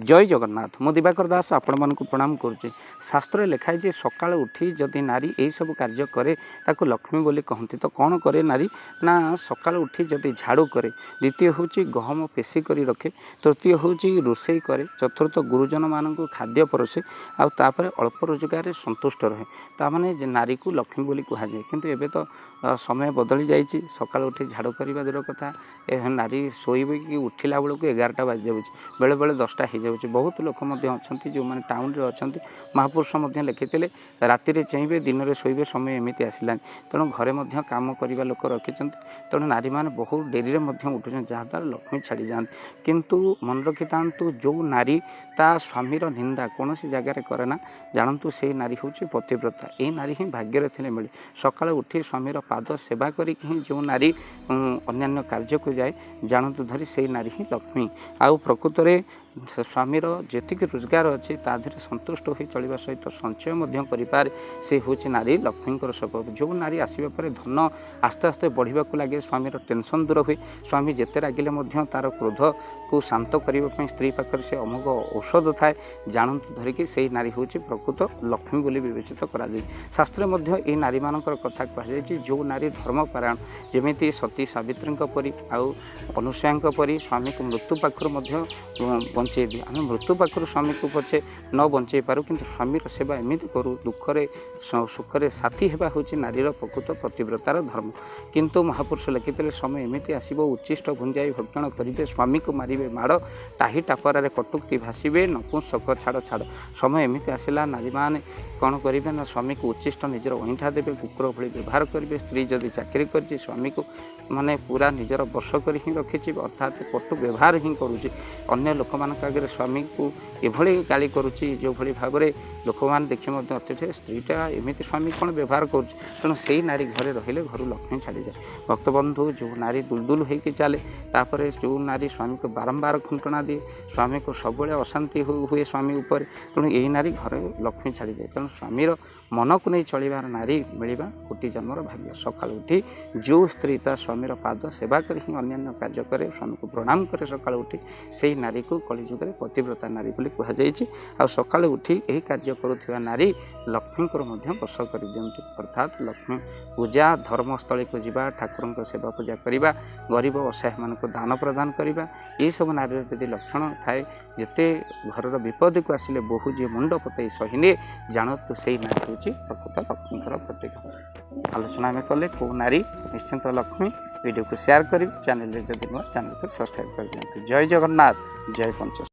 जय जगन्नाथ मु दिवाकर दास आपण मन को प्रणाम करुच्ची। शास्त्र लिखाई जे सकाळ उठी जदि नारी यही सब कार्य करे ताको लक्ष्मी बोली कहती। तो कौन करे नारी ना सकाळ उठी जदि झाड़ू करे, द्वितीय हूँ गहम पेशी करी रखे, तृतीय हूँ रोषे करे, चतुर्थ गुरुजन मान खाद्य परसे, आउे अल्प रोजगार संतुष्ट रहे। ताने नारी को लक्ष्मी बोली कह जाए। किंतु एबे तो समय बदली जाइए। सकाळ उठी झाड़ू करने दूर कथा, नारी शोबे कि उठला बेलू 11टा बाजि जाऊँ, बेले बेले 10टा हो जाऊँ। बहुत लोक अच्छा जो मैंने टाउन रे अच्छा महापुरुष लिखिते राति चाहिए दिन में शोबे समय एमती आसला। तेणु घरे कम करने लोक रखिंट। तेणु नारी मैंने बहुत डेरी उठुन जहाँद्वारा लक्ष्मी छाड़ी जाती। किंतु मन रखि था जो नारी ता स्वामीर निंदा कौन सी जगार करे ना जानतु से नारी हूँ पतिव्रता। ये नारी ही भाग्य थे मिले। सकाल उठी स्वामीर पाद सेवा करी जो नारी अन्यान्य कार्य को जाए जानतु धरी से नारी ही लक्ष्मी। आउ प्रकृत में स्वामीर जेतिक रोजगार अच्छी ताधे संतुष्ट हो चलवा सहित संचय करें से हूँ नारी लक्ष्मी स्वभाव। जो नारी आसवा पर धन आस्ते आस्ते बढ़ा लगे, स्वामीर टेंशन दूर हुए, स्वामी जिते रागिले तार क्रोध को शांत करने स्त्री पाखे से अमोघ औषध थाए जानतु धरिकी से नारी हूँ प्रकृत लक्ष्मी बोली विवेचित करा। शास्त्र ये नारी मान कथा कहुई जो नारी धर्मपरायण जमी सती सावित्री परी आउ अनुसूया परी स्वामी को मृत्यु पाखर बंचे दिए। आम मृत्यु पाखर स्वामी को पछे न बंचे पारू किंतु स्वामीर सेवा एमती करूँ दुखरे सुखरे साथी हेबा हूँ नारीर प्रकृत पतिव्रतार धर्म। किंतु महापुरुष लिखिते समय एमती आसो उच्चिष्ट भुंजाई भक्षण करेंगे, स्वामी को मारे माड़, टाही टापरारे कटुक्ति भाषे, नपुंसक छाड़ छाड़। समय एमती आसला नारी मैंने कौन करेंगे ना स्वामी को उच्चिष्ट निजर अईठा देवे, कुकुर भली व्यवहार करेंगे। स्त्री जदि चाकरी कर स्वामी को माने पूरा निजर बश कर ही रखी अर्थात कटु व्यवहार ही करुच्ची। अन्य लोक मान आगे स्वामी को एभली गाली करुच्ची जो भली भाव में लोक मैंने देखिए अत्यधिक स्त्रीटा एमती स्वामी कौन व्यवहार कर। तेणु से नारी घरे रहिले घर लक्ष्मी छाड़ी जाए। भक्तबंधु जो नारी दुलदुल होकर चले तापर जो नारी स्वामी को बारंबार खुंटना दिए, स्वामी को सब अशांति हुए स्वामी उपर, तेणु यही नारी घरे लक्ष्मी छाड़ी जाए। तेणु स्वामीर मन को नहीं चलबार नारी मिलवा कोटि जन्मर भाग्य। सकाल उठी जो स्त्री ता स्वामीर पाद सेवा कर अन्य कार्य करे, स्वामी को प्रणाम करे सकाल उठी, से नारी को कलिजुग में पतिव्रता नारी बोली कहुई। आ सकाल उठी यही कार्य करुवा नारी लक्ष्मी वश कर दियंती। अर्थात लक्ष्मी पूजा धर्मस्थली को जावा, ठाकुर सेवा पूजा करवा, गरीब असहाय मान को दान प्रदान करवा, ये सब नारी यदि लक्षण थाए जिते घर विपद को आसिले बहु जी मुंड पतई सहीने जानतु से नारी हूँ प्रकृत लक्ष्मीकर प्रतीक। आलोचना आम कले कौ नारी निश्चिंत लक्ष्मी। वीडियो को शेयर करी, चैनल जदि नुआ चैनल को सब्सक्राइब कर दिखाँ। जय जगन्नाथ, जय पंच।